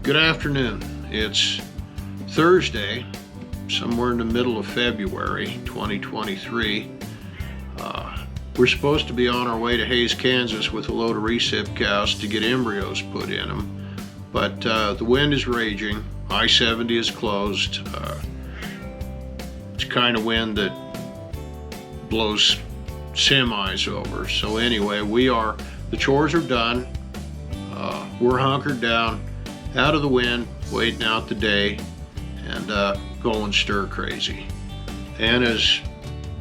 Good afternoon. It's Thursday, somewhere in the middle of February 2023. We're supposed to be on our way to Hays, Kansas with a load of recip cows to get embryos put in them. But the wind is raging. I-70 is closed. It's the kind of wind that blows semis over. So anyway, the chores are done. We're hunkered down, out of the wind, waiting out the day, and going stir crazy. Anna's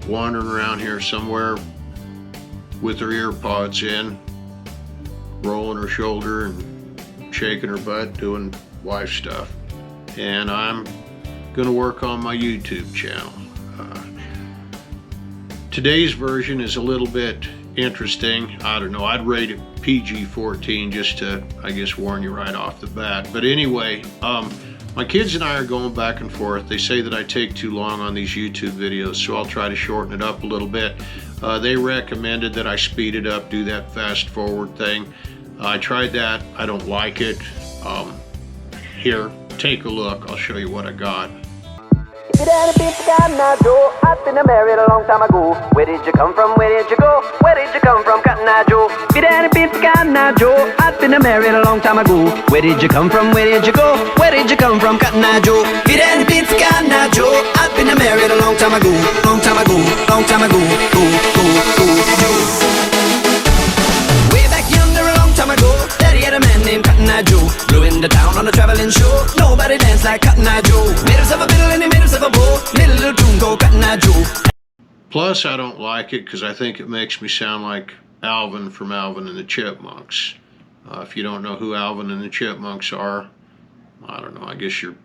wandering around here somewhere with her ear pods in, rolling her shoulder and shaking her butt, doing wife stuff. And I'm gonna work on my YouTube channel. Today's version is a little bit interesting. I don't know, I'd rate it PG-14 just to, I guess, warn you right off the bat. But anyway, my kids and I are going back and forth. They say that I take too long on these YouTube videos, so I'll try to shorten it up a little bit. They recommended that I speed it up, do that fast forward thing. I tried that, I don't like it. Here, take a look, I'll show you what I got. If it hadn't been for God and I, Joe, I'd been married a long time ago. Where did you come from? Where did you go? Where did you come from, Cotton Eye Joe? If it hadn't been for God and I, Joe, I'd been married a long time ago. Where did you come from? Where did you go? Where did you come from, Cotton Eye Joe? If it hadn't been for God and I, Joe, I'd been married a long time ago. Long time ago, long time ago. Joe. Way back yonder a long time ago, Daddy had a man named Cotton Eye Joe. Blew into town on a traveling show. Nobody danced like Cotton Eye Joe. Made himself a fiddle and he made himself a bow. Made a little tune called Cotton Eye Joe. Plus, I don't like it because I think it makes me sound like Alvin from Alvin and the Chipmunks. If you don't know who Alvin and the Chipmunks are, I don't know, I guess you're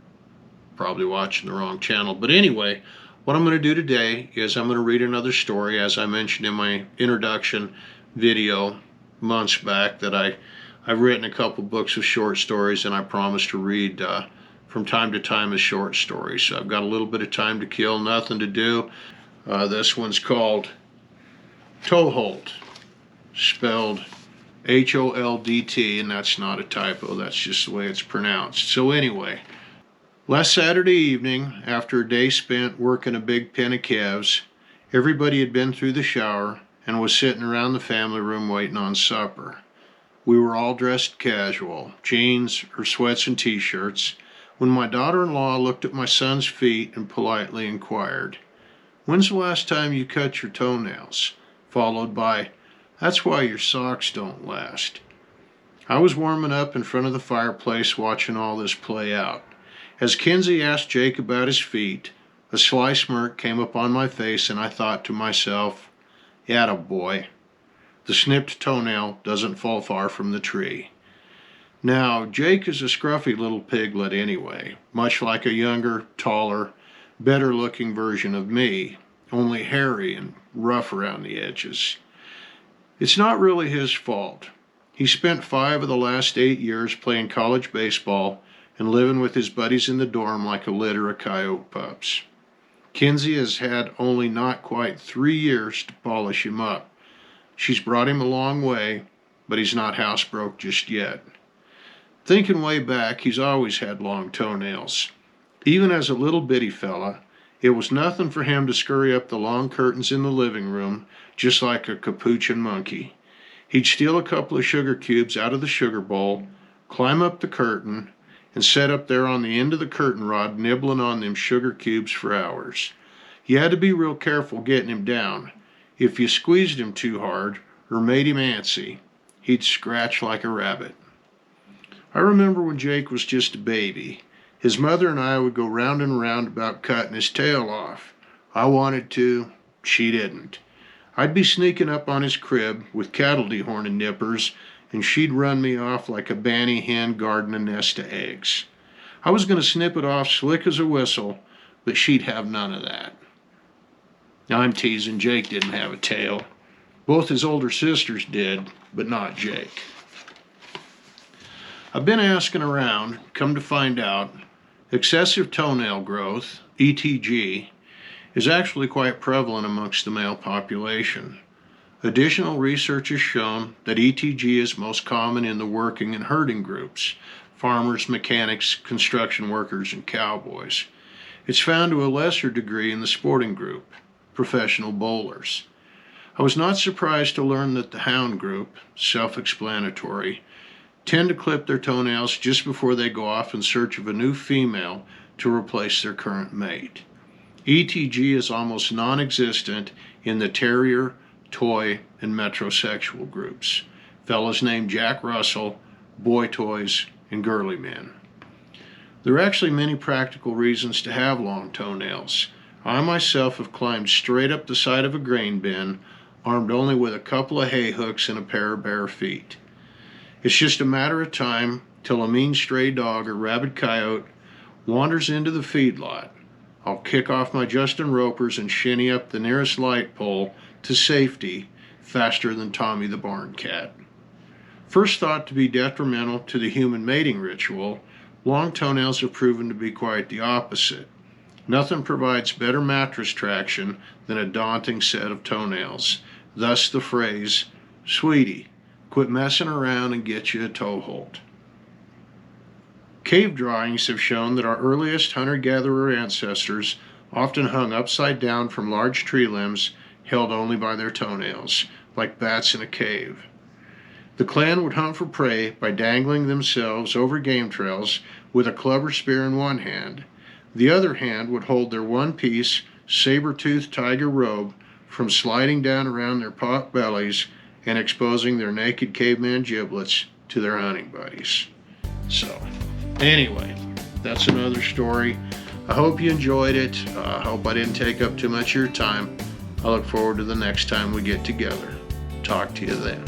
probably watching the wrong channel. But anyway, what I'm going to do today is I'm going to read another story, as I mentioned in my introduction video months back, that I've written a couple books of short stories, and I promise to read from time to time as short stories. So I've got a little bit of time to kill, nothing to do. This one's called Toe Holdt, spelled H-O-L-D-T, and that's not a typo, that's just the way it's pronounced. So anyway, last Saturday evening, after a day spent working a big pen of calves, everybody had been through the shower and was sitting around the family room waiting on supper. We were all dressed casual, jeans or sweats and t-shirts, when my daughter-in-law looked at my son's feet and politely inquired, "When's the last time you cut your toenails?" Followed by, "That's why your socks don't last." I was warming up in front of the fireplace watching all this play out. As Kinsey asked Jake about his feet, a sly smirk came upon my face and I thought to myself, "Atta boy. The snipped toenail doesn't fall far from the tree." Now, Jake is a scruffy little piglet anyway, much like a younger, taller, better-looking version of me, only hairy and rough around the edges. It's not really his fault. He spent 5 of the last 8 years playing college baseball and living with his buddies in the dorm like a litter of coyote pups. Kinsey has had only not quite 3 years to polish him up. She's brought him a long way, but he's not housebroke just yet. Thinking way back, he's always had long toenails. Even as a little bitty fella, it was nothing for him to scurry up the long curtains in the living room just like a capuchin monkey. He'd steal a couple of sugar cubes out of the sugar bowl, climb up the curtain, and sit up there on the end of the curtain rod nibbling on them sugar cubes for hours. You had to be real careful getting him down. If you squeezed him too hard or made him antsy, he'd scratch like a rabbit. I remember when Jake was just a baby. His mother and I would go round and round about cutting his tail off. I wanted to, she didn't. I'd be sneaking up on his crib with cattle dehorning nippers, and she'd run me off like a banny hen guarding a nest of eggs. I was going to snip it off slick as a whistle, but she'd have none of that. I'm teasing, Jake didn't have a tail. Both his older sisters did, but not Jake. I've been asking around, come to find out, excessive toenail growth, ETG, is actually quite prevalent amongst the male population. Additional research has shown that ETG is most common in the working and herding groups, farmers, mechanics, construction workers, and cowboys. It's found to a lesser degree in the sporting group, professional bowlers. I was not surprised to learn that the hound group, self-explanatory, tend to clip their toenails just before they go off in search of a new female to replace their current mate. ETG is almost non-existent in the terrier, toy, and metrosexual groups. Fellows named Jack Russell, boy toys, and girly men. There are actually many practical reasons to have long toenails. I myself have climbed straight up the side of a grain bin, armed only with a couple of hay hooks and a pair of bare feet. It's just a matter of time till a mean stray dog or rabid coyote wanders into the feedlot. I'll kick off my Justin Ropers and shinny up the nearest light pole to safety faster than Tommy the barn cat. First thought to be detrimental to the human mating ritual, long toenails have proven to be quite the opposite. Nothing provides better mattress traction than a daunting set of toenails. Thus the phrase, "Sweetie, quit messing around and get you a Toe Holdt." Cave drawings have shown that our earliest hunter-gatherer ancestors often hung upside down from large tree limbs held only by their toenails, like bats in a cave. The clan would hunt for prey by dangling themselves over game trails with a club or spear in one hand. The other hand would hold their one-piece, saber-toothed tiger robe from sliding down around their pot bellies and exposing their naked caveman giblets to their hunting buddies. So, anyway, that's another story. I hope you enjoyed it. I hope I didn't take up too much of your time. I look forward to the next time we get together. Talk to you then.